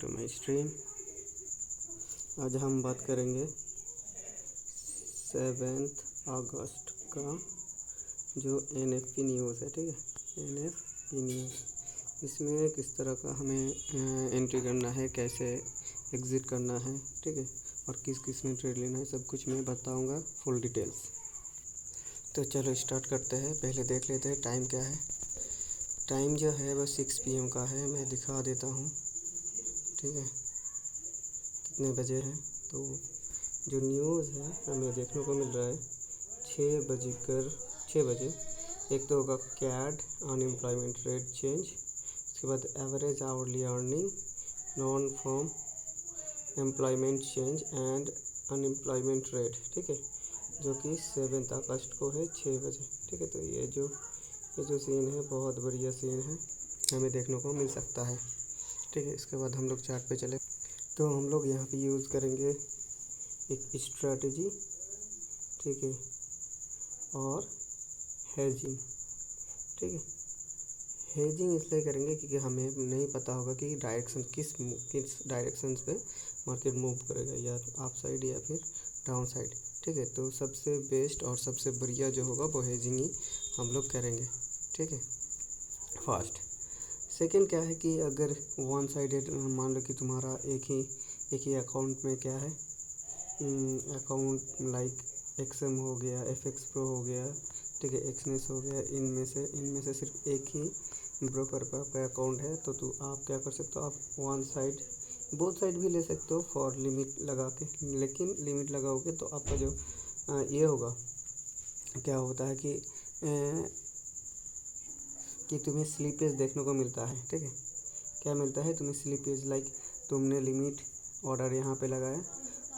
To my stream. आज हम बात करेंगे 7 अगस्त का जो NFP न्यूज़ है, ठीक है। NFP न्यूज़, इसमें किस तरह का हमें एंट्री करना है, कैसे एग्ज़िट करना है, ठीक है, और किस किस में ट्रेड लेना है, सब कुछ मैं बताऊंगा फुल डिटेल्स। तो चलो स्टार्ट करते हैं। पहले देख लेते हैं टाइम क्या है। टाइम जो है वह 6 PM का है। मैं दिखा देता हूँ, ठीक है, कितने बजे हैं। तो जो न्यूज़ है हमें देखने को मिल रहा है 6 बजे। एक तो होगा कैड अनएम्प्लॉयमेंट रेट चेंज, उसके बाद average hourly earning, non farm employment change and unemployment rate, ठीक है, जो कि 7 अगस्त को है 6 बजे, ठीक है। तो ये जो सीन है बहुत बढ़िया सीन है, हमें देखने को मिल सकता है, ठीक है। इसके बाद हम लोग चार्ट पे चले तो हम लोग यहाँ पे यूज़ करेंगे एक स्ट्रैटेजी, ठीक है, और हेजिंग, ठीक है। हेजिंग इसलिए करेंगे क्योंकि हमें नहीं पता होगा कि डायरेक्शन किस डायरेक्शन पे मार्केट मूव करेगा, या अप साइड या फिर डाउन साइड, ठीक है। तो सबसे बेस्ट और सबसे बढ़िया जो होगा वो हेजिंग ही हम लोग करेंगे, ठीक है, फर्स्ट। सेकंड क्या है कि अगर वन साइडेड मान लो कि तुम्हारा एक ही अकाउंट में क्या है, अकाउंट लाइक XM हो गया, FX Pro हो गया, ठीक है, एक्सनेस हो गया, इनमें से सिर्फ एक ही ब्रोकर पर आपका अकाउंट है, तो आप क्या कर सकते हो, आप वन साइड बोथ साइड भी ले सकते हो फॉर लिमिट लगा के। लेकिन लिमिट लगाओगे तो आपका जो ये होगा, क्या होता है कि तुम्हें स्लीपेज देखने को मिलता है, ठीक है। क्या मिलता है तुम्हें स्लीपेज, लाइक तुमने लिमिट ऑर्डर यहाँ पे लगाया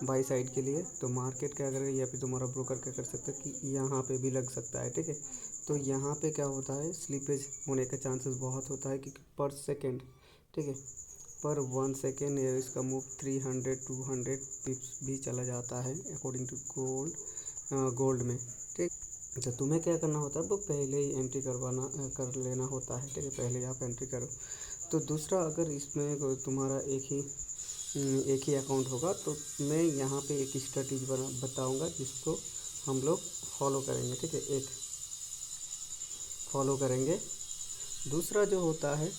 बाई साइड के लिए, तो मार्केट क्या करेगा या फिर तुम्हारा ब्रोकर क्या कर सकता है कि यहाँ पे भी लग सकता है, ठीक है। तो यहाँ पे क्या होता है, स्लीपेज होने का चांसेस बहुत होता है कि पर सेकेंड, ठीक है, पर 1 सेकेंड इसका मूव 300-200 पिप्स भी चला जाता है अकॉर्डिंग टू गोल्ड में, ठीक। तो तुम्हें क्या करना होता है, वो पहले ही एंट्री कर लेना होता है, ठीक है, पहले आप एंट्री करो। तो दूसरा, अगर इसमें तुम्हारा एक ही अकाउंट होगा तो मैं यहाँ पे एक स्ट्रेटजी बताऊँगा जिसको हम लोग फॉलो करेंगे, ठीक है, एक फॉलो करेंगे। दूसरा जो होता है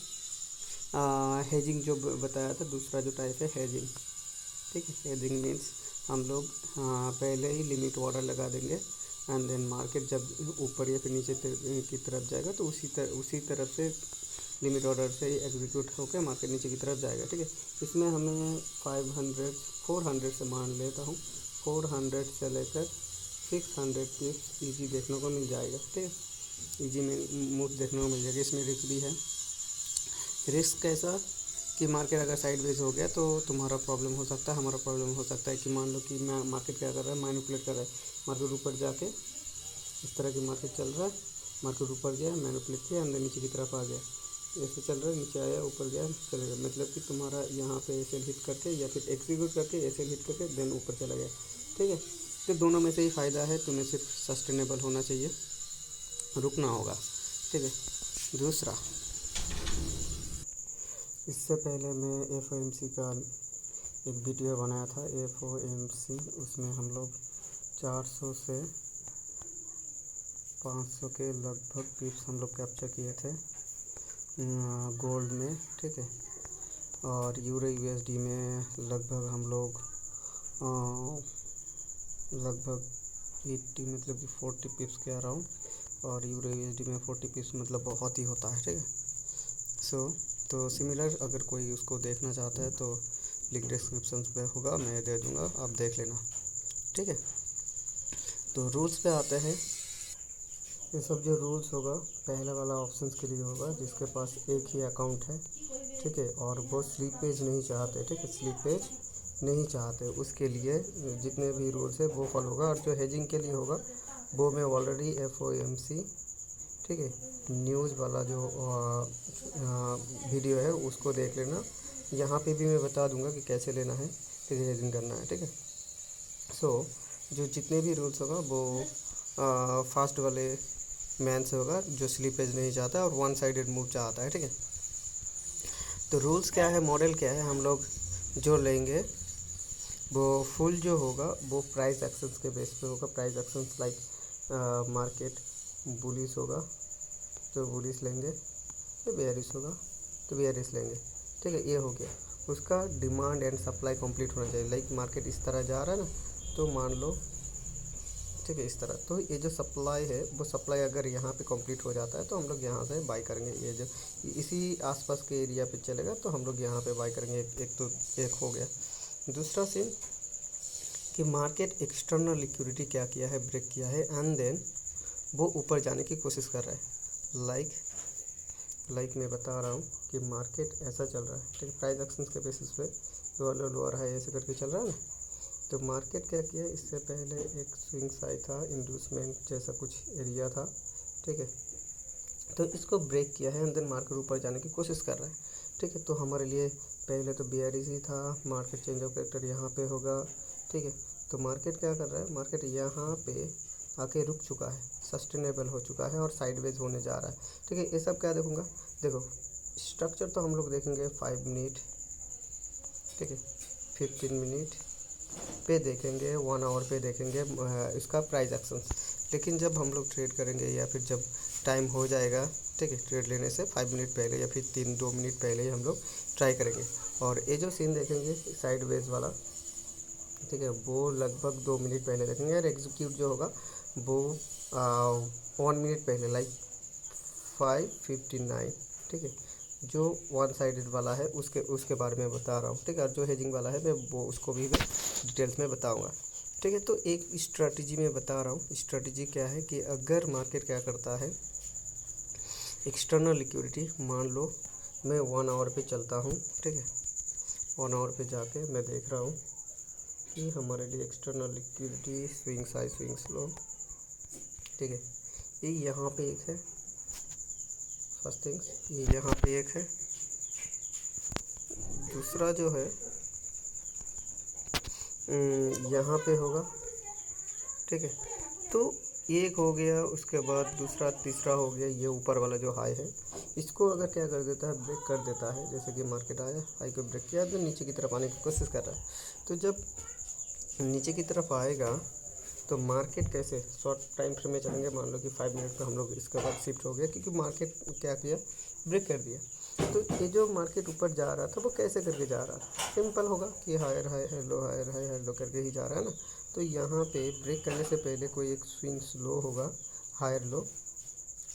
हेजिंग, जो बताया था, दूसरा जो टाइप है हेजिंग, ठीक है। हेजिंग मीन्स हम लोग पहले ही लिमिट ऑर्डर लगा देंगे एंड देन मार्केट जब ऊपर या फिर नीचे की तरफ जाएगा तो उसी तरफ से लिमिट ऑर्डर से एग्जीक्यूट होकर मार्केट नीचे की तरफ जाएगा, ठीक है। इसमें हमें 400 से मान लेता हूँ, 400 से लेकर 600 पिप्स ईजी देखने को मिल जाएगा, ठीक है, ईजी में मूव देखने को मिल जाएगा। इसमें रिस्क भी है। रिस्क कैसा कि मार्केट अगर साइडवेज हो गया तो तुम्हारा प्रॉब्लम हो सकता है, हमारा प्रॉब्लम हो सकता है कि मान लो कि मार्केट क्या कर रहा है, मैनिपुलेट कर रहा है, मार्केट ऊपर जाके इस तरह की मार्केट चल रहा है, मार्केट ऊपर गया, मैनिपुलेट किया, अंदर नीचे की तरफ आ गया, ऐसे चल रहा है, नीचे आया, ऊपर गया, चलेगा, मतलब कि तुम्हारा यहाँ पे एसेल हिट करके या फिर एग्जीक्यूट करके एसेल हिट करके देन ऊपर चला गया, ठीक है। तो दोनों में से ही फ़ायदा है, तुम्हें सिर्फ सस्टेनेबल होना चाहिए, रुकना होगा, ठीक है। दूसरा, इससे पहले मैं FOMC का एक वीडियो बनाया था, FOMC, उसमें हम लोग 400 से 500 के लगभग पिप्स हम लोग कैप्चर किए थे गोल्ड में, ठीक है, और यूरो USD में लगभग हम लोग लगभग 80 मतलब कि 40 पिप्स के अराउंड, और यूरो USD में 40 पिप्स मतलब बहुत ही होता है, ठीक है। तो सिमिलर अगर कोई उसको देखना चाहता है तो लिंक डिस्क्रिप्शन पे होगा, मैं दे दूँगा, आप देख लेना, ठीक है। तो रूल्स पे आते हैं। ये सब जो रूल्स होगा पहला वाला ऑप्शंस के लिए होगा जिसके पास एक ही अकाउंट है, ठीक है, और वो स्लीपेज नहीं चाहते, ठीक है, स्लीपेज नहीं चाहते, उसके लिए जितने भी रूल्स है वो फॉलो होगा। और जो हेजिंग के लिए होगा वो मैं ऑलरेडी FOMC, ठीक है, न्यूज़ वाला जो वीडियो है उसको देख लेना, यहाँ पे भी मैं बता दूंगा कि कैसे लेना है, कैसे हेजिंग करना है, ठीक है। जो जितने भी रूल्स होगा वो फास्ट वाले मैन से होगा जो स्लीपेज नहीं चाहता और वन साइडेड मूव चाहता है, ठीक है। तो रूल्स क्या है, मॉडल क्या है, हम लोग जो लेंगे वो फुल जो होगा वो प्राइस एक्शंस के बेस पे होगा। Price actions like market bullish होगा तो बुलिश लेंगे, तो बेयरिश होगा तो बेयरिश लेंगे। ठीक है, ये हो गया। उसका डिमांड एंड सप्लाई कंप्लीट होना चाहिए। लाइक मार्केट इस तरह जा रहा है ना, तो मान लो ठीक है इस तरह, तो ये जो सप्लाई है वो सप्लाई अगर यहाँ पे कंप्लीट हो जाता है तो हम लोग यहाँ से बाई करेंगे। ये जो इसी आसपास के एरिया पे चलेगा तो हम लोग यहाँ पे बाई करेंगे। एक हो गया। दूसरा सीन कि मार्केट एक्सटर्नल लिक्विडिटी क्या किया है, ब्रेक किया है एंड देन वो ऊपर जाने की कोशिश कर रहा है। लाइक मैं बता रहा हूँ कि मार्केट ऐसा चल रहा है, ठीक है, प्राइस एक्शंस के बेसिस पे लोअर हाई ऐसे करके चल रहा है ना। तो मार्केट क्या किया, इससे पहले एक स्विंग साइड था, इंड्यूसमेंट जैसा कुछ एरिया था, ठीक है, तो इसको ब्रेक किया है एंड देन मार्केट ऊपर जाने की कोशिश कर रहा है। ठीक है, तो हमारे लिए पहले तो बेयरिश ही था, मार्केट चेंज ऑफ कैरेक्टर यहाँ पे होगा। ठीक है, तो मार्केट क्या कर रहा है, मार्केट यहाँ पे आके रुक चुका है, सस्टेनेबल हो चुका है और साइडवेज होने जा रहा है। ठीक है, ये सब क्या देखूँगा, देखो स्ट्रक्चर तो हम लोग देखेंगे 5 मिनट, ठीक है, 15 मिनट पे देखेंगे, 1 आवर पे देखेंगे इसका प्राइस एक्शंस। लेकिन जब हम लोग ट्रेड करेंगे या फिर जब टाइम हो जाएगा, ठीक है, ट्रेड लेने से 5 मिनट पहले या फिर 2 मिनट पहले ही हम लोग ट्राई करेंगे। और ये जो सीन देखेंगे साइडवेज वाला, ठीक है, वो लगभग 2 मिनट पहले देखेंगे और एग्जीक्यूट जो होगा वो 1 मिनट पहले, लाइक 5:59। ठीक है, जो वन साइडेड वाला है उसके बारे में बता रहा हूँ। ठीक है, और जो हेजिंग वाला है मैं वो उसको भी मैं डिटेल्स में बताऊँगा। ठीक है, तो एक स्ट्रेटजी में बता रहा हूँ। स्ट्रेटजी क्या है कि अगर मार्केट क्या करता है, एक्सटर्नल लिक्विडिटी, मान लो मैं 1 आवर पे चलता हूँ, ठीक है, 1 आवर पे जाके मैं देख रहा हूँ कि हमारे लिए external liquidity swing high swings low, ठीक है, ये यहाँ पे एक है, फर्स्ट थिंग्स ये यहाँ पे एक है, दूसरा जो है यहाँ पे होगा। ठीक है, तो एक हो गया, उसके बाद दूसरा तीसरा हो गया, ये ऊपर वाला जो हाई है इसको अगर क्या कर देता है, ब्रेक कर देता है। जैसे कि मार्केट आया, हाई को ब्रेक किया तो नीचे की तरफ आने की कोशिश कर रहा है। तो जब नीचे की तरफ आएगा तो मार्केट कैसे शॉर्ट टाइम फ्रेम में चलेंगे, मान लो कि 5 मिनट पे हम लोग इसके बाद शिफ्ट हो गया, क्योंकि मार्केट क्या किया, ब्रेक कर दिया। तो ये जो मार्केट ऊपर जा रहा था वो कैसे करके जा रहा था, सिंपल होगा कि higher hi hello, higher hi hello करके ही जा रहा है ना। तो यहाँ पे ब्रेक करने से पहले कोई एक स्विंग लो होगा, हायर लो,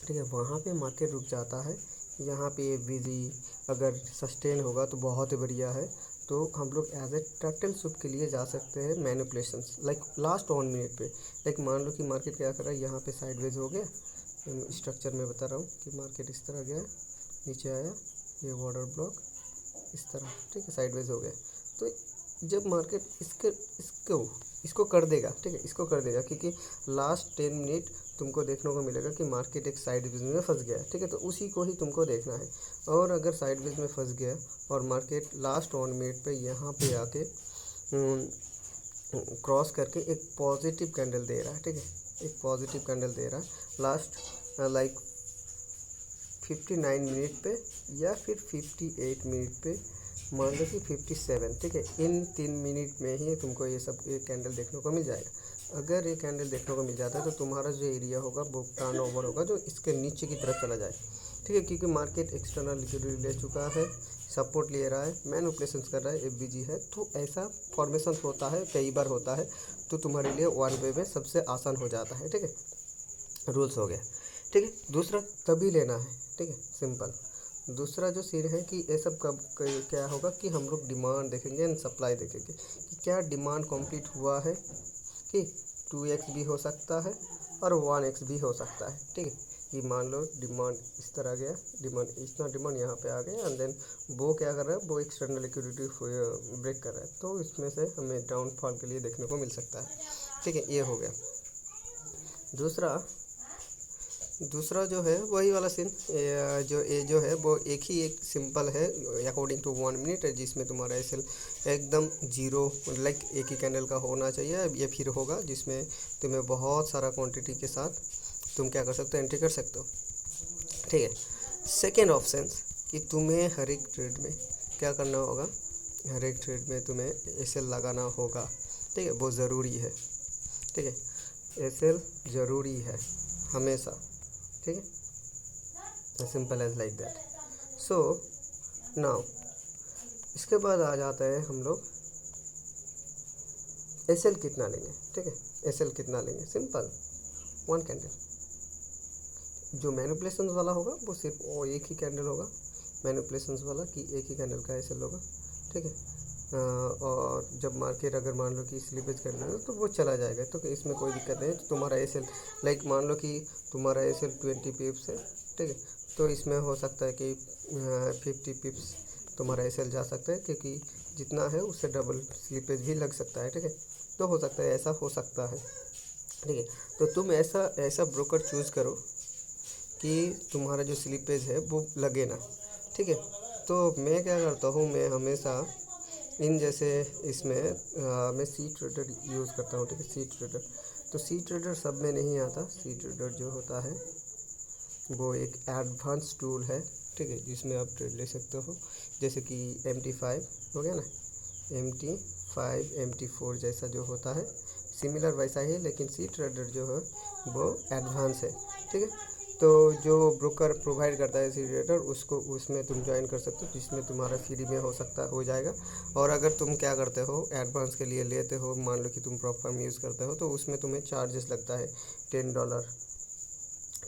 ठीक है, वहाँ पे मार्केट रुक जाता है। यहाँ पे बिजी अगर सस्टेन होगा तो बहुत ही बढ़िया है। तो हम लोग एज ए टर्टल सूप के लिए जा सकते हैं मैनिपुलेशंस, लाइक लास्ट 1 मिनट पे। लाइक मान लो कि मार्केट क्या कर रहा है, यहाँ पे साइडवेज हो गया, स्ट्रक्चर में बता रहा हूँ कि मार्केट इस तरह गया, नीचे आया, ये वाटर ब्लॉक इस तरह, ठीक है, साइडवेज हो गया। तो जब मार्केट इसको कर देगा, ठीक है, इसको कर देगा, क्योंकि लास्ट 10 मिनट तुमको देखने को मिलेगा कि मार्केट एक साइडवेज में फंस गया है। ठीक है, तो उसी को ही तुमको देखना है। और अगर साइडवेज में फंस गया और मार्केट लास्ट 1 मिनट पे यहाँ पे आके क्रॉस करके एक पॉजिटिव कैंडल दे रहा है, ठीक है, एक पॉजिटिव कैंडल दे रहा है लास्ट लाइक 59 मिनट पे या फिर 58 मिनट पे, मान लो कि 57, ठीक है, इन 3 मिनट में ही तुमको ये सब एक कैंडल देखने को मिल जाएगा। अगर ये कैंडल देखने को मिल जाता है तो तुम्हारा जो एरिया होगा वो टर्न ओवर होगा, जो इसके नीचे की तरफ चला जाए। ठीक है, क्योंकि मार्केट एक्सटर्नल लिक्विडिटी ले चुका है, सपोर्ट ले रहा है, मैनिपुलेशंस कर रहा है, एफबीजी है, तो ऐसा फॉर्मेशन होता है, कई बार होता है। तो तुम्हारे लिए वन वे में सबसे आसान हो जाता है। ठीक है, रूल्स हो गया। ठीक है, दूसरा तभी लेना है, ठीक है, सिंपल। दूसरा जो सीन है कि ये सब कब क्या होगा कि हम लोग डिमांड देखेंगे एंड सप्लाई देखेंगे कि क्या डिमांड कंप्लीट हुआ है, कि 2x भी हो सकता है और 1x भी हो सकता है। ठीक है, कि मान लो डिमांड इस तरह गया, डिमांड इतना डिमांड यहाँ पे आ गया एंड देन वो क्या कर रहा है, वो एक्सटर्नल लिक्विडिटी ब्रेक कर रहा है, तो इसमें से हमें डाउनफॉल के लिए देखने को मिल सकता है। ठीक है, ये हो गया। दूसरा जो है वही वाला सीन, जो है वो एक सिंपल है अकॉर्डिंग टू 1 मिनट, जिसमें तुम्हारा एसएल एकदम जीरो, लाइक एक ही कैंडल का होना चाहिए। ये फिर होगा जिसमें तुम्हें बहुत सारा क्वांटिटी के साथ तुम क्या कर सकते हो, एंट्री कर सकते हो। ठीक है, सेकेंड ऑप्शन कि तुम्हें हर एक ट्रेड में क्या करना होगा, हर एक ट्रेड में तुम्हें एसएल लगाना होगा, ठीक है, वो ज़रूरी है, ठीक है, एसएल ज़रूरी है हमेशा, ठीक है, simple as like that. So now इसके बाद आ जाता है हम लोग एसएल कितना लेंगे, ठीक है, एसएल कितना लेंगे, सिंपल 1 कैंडल। जो मैनिपुलेशंस वाला होगा वो सिर्फ वो एक ही कैंडल होगा, मैनिपुलेशंस वाला कि एक ही कैंडल का एसएल होगा, ठीक है। और जब मार्केट अगर मान लो कि स्लीपेज कैंडल है तो वो चला जाएगा, तो इसमें कोई दिक्कत नहीं। तो तुम्हारा एसएल लाइक मान लो कि तुम्हारा एसएल 20 पिप्स है, ठीक है, तो इसमें हो सकता है कि 50 पिप्स तुम्हारा एसएल जा सकता है, क्योंकि जितना है उससे डबल स्लीपेज भी लग सकता है, ठीक है। तो हो सकता है, ऐसा हो सकता है, ठीक है। तो तुम ऐसा ब्रोकर चूज़ करो कि तुम्हारा जो स्लीपेज है वो लगे ना, ठीक है। तो मैं क्या करता हूँ, मैं हमेशा इन जैसे इसमें मैं सी ट्रेडर यूज़ करता हूँ, ठीक है, सी ट्रेडर। तो सी ट्रेडर सब में नहीं आता, सी ट्रेडर जो होता है वो एक एडवांस टूल है, ठीक है, जिसमें आप ट्रेड ले सकते हो। जैसे कि MT5 हो गया ना, MT5 MT4 जैसा जो होता है सिमिलर वैसा ही है, लेकिन सी ट्रेडर जो है वो एडवांस है, ठीक है। तो जो ब्रोकर प्रोवाइड करता है सी ट्रेडर, उसको उसमें तुम ज्वाइन कर सकते हो, जिसमें तुम्हारा फ्री में हो जाएगा। और अगर तुम क्या करते हो, एडवांस के लिए लेते हो, मान लो कि तुम प्रॉपर यूज़ करते हो, तो उसमें तुम्हें चार्जेस लगता है $10,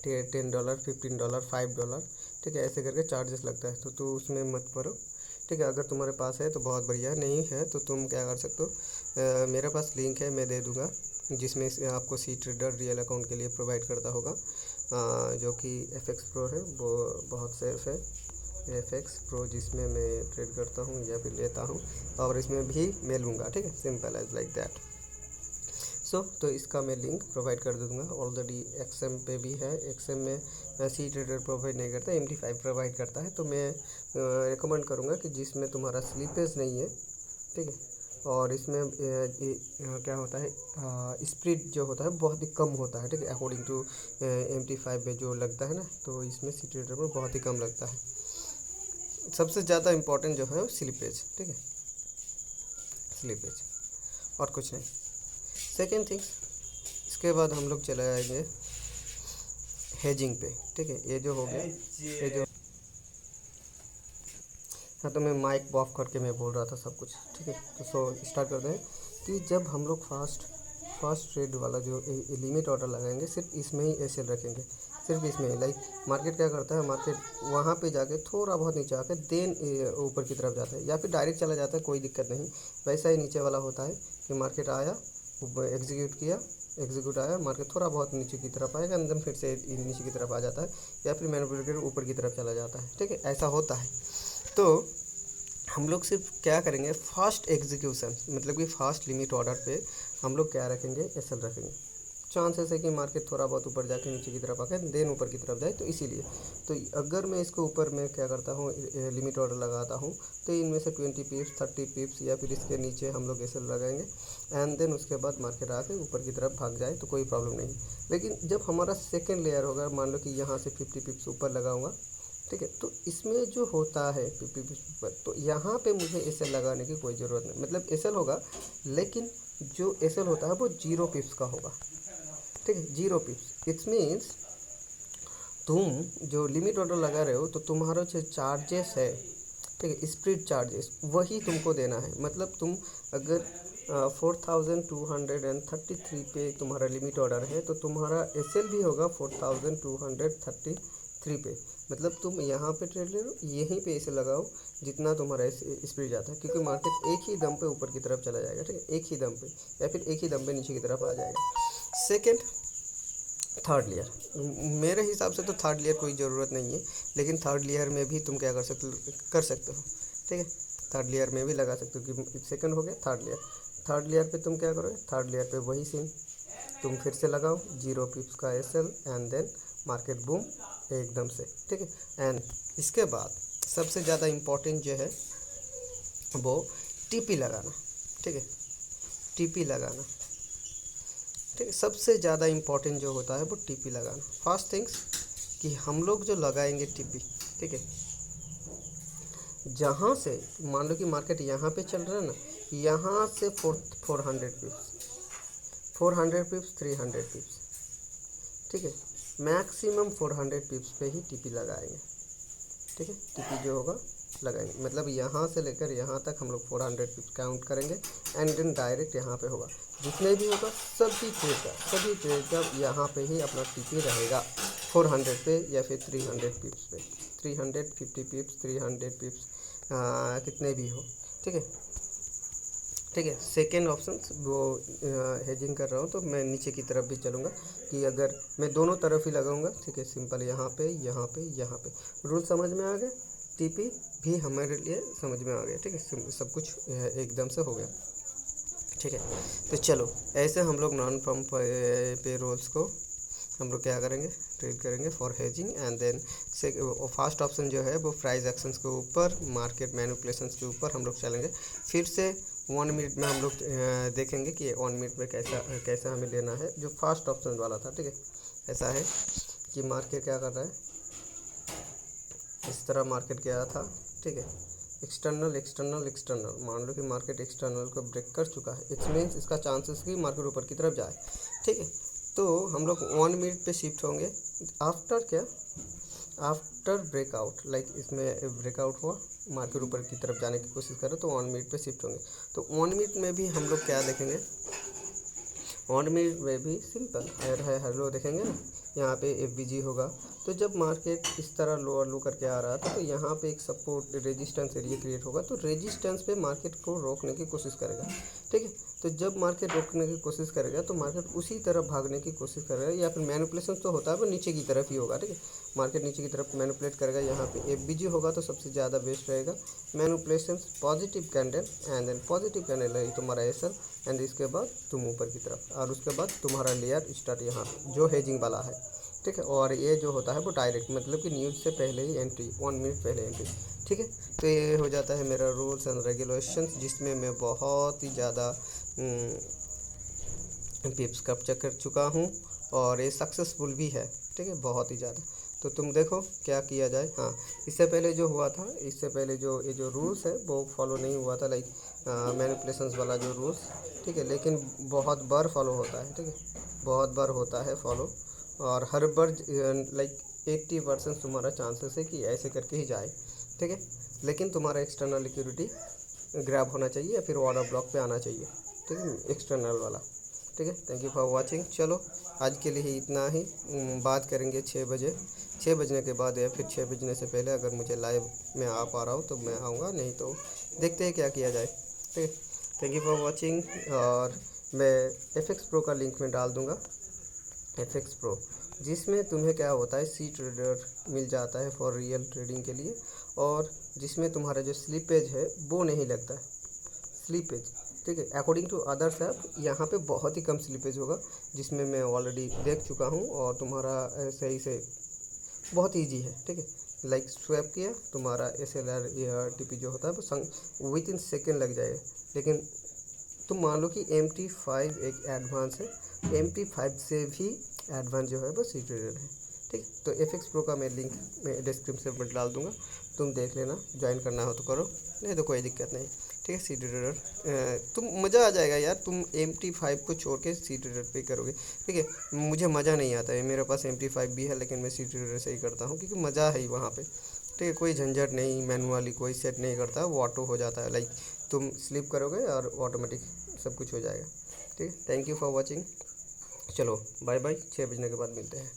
$10 $15 $5, ठीक है, ऐसे करके चार्जेस लगता है। तो उसमें मत पड़ो, ठीक है। अगर तुम्हारे पास है तो बहुत बढ़िया है, नहीं है तो तुम क्या कर सकते हो, मेरे पास लिंक है, मैं दे दूँगा, जिसमें से आपको सी ट्रेडर रियल अकाउंट के लिए प्रोवाइड करता होगा, जो कि FX Pro है, वो बहुत सेफ है, FX Pro जिसमें मैं ट्रेड करता हूँ या फिर लेता हूँ, और इसमें भी मैं लूँगा, ठीक है, सिंपल एज लाइक दैट। तो इसका मैं लिंक प्रोवाइड कर दूँगा। ऑलरेडी XM पे भी है, XM में सी ट्रेडर प्रोवाइड नहीं करता, MT5 प्रोवाइड करता है। तो मैं रिकमेंड करूँगा कि जिसमें तुम्हारा स्लीपेज नहीं है, ठीक है, और इसमें क्या होता है, स्प्रेड जो होता है बहुत ही कम होता है, ठीक है, अकॉर्डिंग टू MT5 में जो लगता है ना, तो इसमें सी ट्रेडर में बहुत ही कम लगता है। सबसे ज़्यादा इम्पोर्टेंट जो है वो स्लीपेज, ठीक है, स्लीपेज और कुछ नहीं। सेकेंड थिंग्स, इसके बाद हम लोग चले जाएंगे हेजिंग पे, ठीक है। ये जो हो गया, ये जो, हाँ, तो मैं माइक ऑफ करके मैं बोल रहा था सब कुछ, ठीक है। तो स्टार्ट करते हैं कि जब हम लोग फास्ट ट्रेड वाला जो लिमिट ऑर्डर लगाएंगे, सिर्फ इसमें ही एसएल रखेंगे, सिर्फ इसमें ही। लाइक मार्केट क्या करता है, मार्केट वहाँ पे जाके थोड़ा बहुत नीचे आकर देन ऊपर की तरफ जाता है, या फिर डायरेक्ट चला जाता है, कोई दिक्कत नहीं। वैसा ही नीचे वाला होता है कि मार्केट आया, एग्जीक्यूट किया, एग्जीक्यूट आया, मार्केट थोड़ा बहुत नीचे की तरफ आएगा, एकदम फिर से नीचे की तरफ आ जाता है, या फिर मैनिपुलेटर ऊपर की तरफ चला जाता है, ठीक है, ऐसा होता है। तो हम लोग सिर्फ क्या करेंगे, फास्ट एग्जीक्यूशन, मतलब कि फास्ट लिमिट ऑर्डर पे हम लोग क्या रखेंगे, एसएल रखेंगे। चांसेस है कि मार्केट थोड़ा बहुत ऊपर जाके नीचे की तरफ आकर देन ऊपर की तरफ जाए, तो इसीलिए तो अगर मैं इसके ऊपर मैं क्या करता हूँ, लिमिट ऑर्डर लगाता हूँ, तो इनमें से 20 पिप्स 30 पिप्स या फिर इसके नीचे हम लोग एसएल लगाएंगे, एंड देन उसके बाद मार्केट आके ऊपर की तरफ भाग जाए तो कोई प्रॉब्लम नहीं। लेकिन जब हमारा सेकेंड लेयर होगा, मान लो कि यहाँ से 50 पिप्स ऊपर लगाऊंगा, ठीक है, तो इसमें जो होता है 50 पिप्स पर, तो यहाँ पे मुझे एसएल लगाने की कोई ज़रूरत नहीं, मतलब एसएल होगा, लेकिन जो एसएल होता है वो 0 पिप्स का होगा, ठीक है, 0 पिप्स। इट्स मीन्स तुम जो लिमिट ऑर्डर लगा रहे हो, तो तुम्हारा जो चार्जेस है, ठीक है, स्प्रेड चार्जेस वही तुमको देना है। मतलब तुम अगर 4233 पे तुम्हारा लिमिट ऑर्डर है, तो तुम्हारा एसएल भी होगा 4233 पे। मतलब तुम यहाँ पे ट्रेड ले लो, यहीं पे इसे लगाओ जितना तुम्हारा स्पीड जाता है, क्योंकि मार्केट एक ही दम पे ऊपर की तरफ चला जाएगा, ठीक है, एक ही दम पे, या फिर एक ही दम पे नीचे की तरफ आ जाएगा। सेकेंड, थर्ड लेयर, मेरे हिसाब से तो थर्ड लेयर कोई ज़रूरत नहीं है, लेकिन थर्ड लेयर में भी तुम क्या कर सकते हो, ठीक है, थर्ड लेयर में भी लगा सकते हो। कि सेकंड हो गया, थर्ड लेयर पे तुम क्या करोगे, थर्ड लेयर पे वही सीन तुम फिर से लगाओ, 0 पिप्स का SL, and then market boom एकदम से, ठीक है। एंड इसके बाद सबसे ज़्यादा इम्पोर्टेंट जो है वो टीपी लगाना, ठीक है, टीपी लगाना, ठीक है, सबसे ज़्यादा इम्पोर्टेंट जो होता है वो टीपी लगाना। फर्स्ट थिंग्स कि हम लोग जो लगाएंगे टीपी, ठीक है, जहाँ से मान लो कि मार्केट यहाँ पे चल रहा है ना, यहाँ से 400 पिप्स, 400 पिप्स, 300 पिप्स, ठीक है, मैक्सिमम 400 पिप्स पे ही टीपी लगाएंगे, ठीक है। टीपी जो होगा लगाएंगे, मतलब यहाँ से लेकर यहाँ तक हम लोग 400 पिप्स काउंट करेंगे एंड देन डायरेक्ट यहाँ पे होगा। जितने भी होगा सभी ट्रेड का यहाँ पे ही अपना टीपी रहेगा 400 पे या फिर 300 पिप्स पे, 350 पिप्स, 300 पिप्स, कितने भी हो, ठीक है, ठीक है। सेकेंड ऑप्शन वो हेजिंग कर रहा हूँ तो मैं नीचे की तरफ भी चलूँगा कि अगर मैं दोनों तरफ ही लगाऊंगा, ठीक है, सिंपल, यहाँ पे यहाँ पे यहाँ पे, रूल समझ में आ गया, टीपी भी हमारे लिए समझ में आ गया, ठीक है, सब कुछ एकदम से हो गया, ठीक है। तो चलो ऐसे हम लोग नॉन फर्म पे रोल्स को हम लोग क्या करेंगे, ट्रेड करेंगे फॉर हेजिंग एंड देन से फर्स्ट ऑप्शन जो है वो प्राइस एक्शंस के ऊपर, मार्केट मैनिपुलेशंस के ऊपर हम लोग चलेंगे। फिर से 1 मिनट में हम लोग देखेंगे कि 1 मिनट में कैसा हमें लेना है। जो फर्स्ट ऑप्शन वाला था, ठीक है, ऐसा है कि मार्केट क्या कर रहा है, इस तरह मार्केट गया था, ठीक है, एक्सटर्नल एक्सटर्नल एक्सटर्नल, मान लो कि मार्केट एक्सटर्नल को ब्रेक कर चुका है, इट्स मीन्स इसका चांसेस कि मार्केट ऊपर की तरफ जाए, ठीक है। तो हम लोग 1 मिनट पे शिफ्ट होंगे आफ्टर क्या, आफ्टर ब्रेकआउट, लाइक इसमें ब्रेकआउट हुआ, मार्केट ऊपर की तरफ जाने की कोशिश करें तो 1 मिनट पे शिफ्ट होंगे। तो 1 मिनट में भी हम लोग क्या देखेंगे, 1 मिनट में भी सिंपल हायर है हेलो देखेंगे ना, यहाँ पे FBG होगा। तो जब मार्केट इस तरह लोअर लो करके आ रहा था तो यहाँ पे एक सपोर्ट रेजिस्टेंस एरिया क्रिएट होगा, तो रेजिस्टेंस पे मार्केट को रोकने की कोशिश करेगा, ठीक है। तो जब मार्केट रोकने की कोशिश करेगा तो मार्केट उसी तरफ भागने की कोशिश करेगा, या फिर मैनिपुलेशन तो होता है वो नीचे की तरफ ही होगा, ठीक है, मार्केट नीचे की तरफ मैनिपुलेट करेगा। यहाँ पे FBG होगा तो सबसे ज़्यादा बेस्ट रहेगा। Manipulation positive candle and then positive candle है तुम्हारा एसएल एंड इसके बाद तुम ऊपर की तरफ, और उसके बाद तुम्हारा लेयर स्टार्ट यहाँ पे जो हेजिंग वाला है, ठीक है। और ये जो होता है वो डायरेक्ट, मतलब कि न्यूज़ से पहले ही एंट्री, 1 मिनट पहले एंट्री, ठीक है। तो ये हो जाता है मेरा रूल्स एंड रेगुलेशंस, जिसमें मैं बहुत ही ज़्यादा पिप्स कैप्चर कर चुका हूँ और ये सक्सेसफुल भी है, ठीक है, बहुत ही ज़्यादा। तो तुम देखो क्या किया जाए। हाँ, इससे पहले जो हुआ था, इससे पहले जो ये जो रूल्स है वो फॉलो नहीं हुआ था, लाइक मैनिपुलेशंस वाला जो रूल्स, ठीक है, लेकिन बहुत बार फॉलो होता है, ठीक है, बहुत बार होता है फॉलो, और हर बार लाइक 80% तुम्हारा चांसेस है कि ऐसे करके ही जाए, ठीक है। लेकिन तुम्हारा एक्सटर्नल लिक्विडिटी ग्रैब होना चाहिए या फिर ऑर्डर ब्लॉक पे आना चाहिए, ठीक है, एक्सटर्नल वाला, ठीक है। Thank you for watching. चलो आज के लिए इतना ही, बात करेंगे 6 बजे, 6 बजने के बाद या फिर 6 बजने से पहले अगर मुझे लाइव में आ पा रहा हूँ तो मैं आऊँगा, नहीं तो देखते हैं क्या किया जाए, ठीक है। थैंक यू फॉर वाचिंग, और मैं FX Pro का लिंक में डाल दूँगा, FX Pro, जिसमें तुम्हें क्या होता है सी ट्रेडर मिल जाता है फॉर रियल ट्रेडिंग के लिए, और जिसमें तुम्हारा जो स्लिपेज है वो नहीं लगता है, स्लीपेज, ठीक है। अकॉर्डिंग टू अदर्स ऐप यहाँ पे बहुत ही कम स्लीपेज होगा, जिसमें मैं ऑलरेडी देख चुका हूँ, और तुम्हारा सही से बहुत इजी है, ठीक है। लाइक स्वैप किया, तुम्हारा SLR या TP जो होता है वो विद इन सेकेंड लग जाएगा। लेकिन तुम मान लो कि MT5 एक एडवांस है, MT5 से भी एडवांस जो है वो सी ट्रेडर है, ठीक। तो FX Pro का मैं लिंक मैं डिस्क्रिप्शन में डाल दूँगा, तुम देख लेना, ज्वाइन करना हो तो करो, नहीं तो कोई दिक्कत नहीं, ठीक है। सी ट्रेडर तुम मज़ा आ जाएगा यार, तुम MT5 को छोड़ के सी ट्रेडर पे करोगे, ठीक है। मुझे मज़ा नहीं आता है, मेरे पास MT5 भी है लेकिन मैं सी ट्रेडर से ही करता हूँ क्योंकि मज़ा है ही वहाँ पे, ठीक है। कोई झंझट नहीं, मैनुअली कोई सेट नहीं करता, वो ऑटो हो जाता है, लाइक तुम स्लिप करोगे और ऑटोमेटिक सब कुछ हो जाएगा, ठीक है। थैंक यू फॉर वॉचिंग, चलो बाय बाय, 6 बजने के बाद मिलते हैं।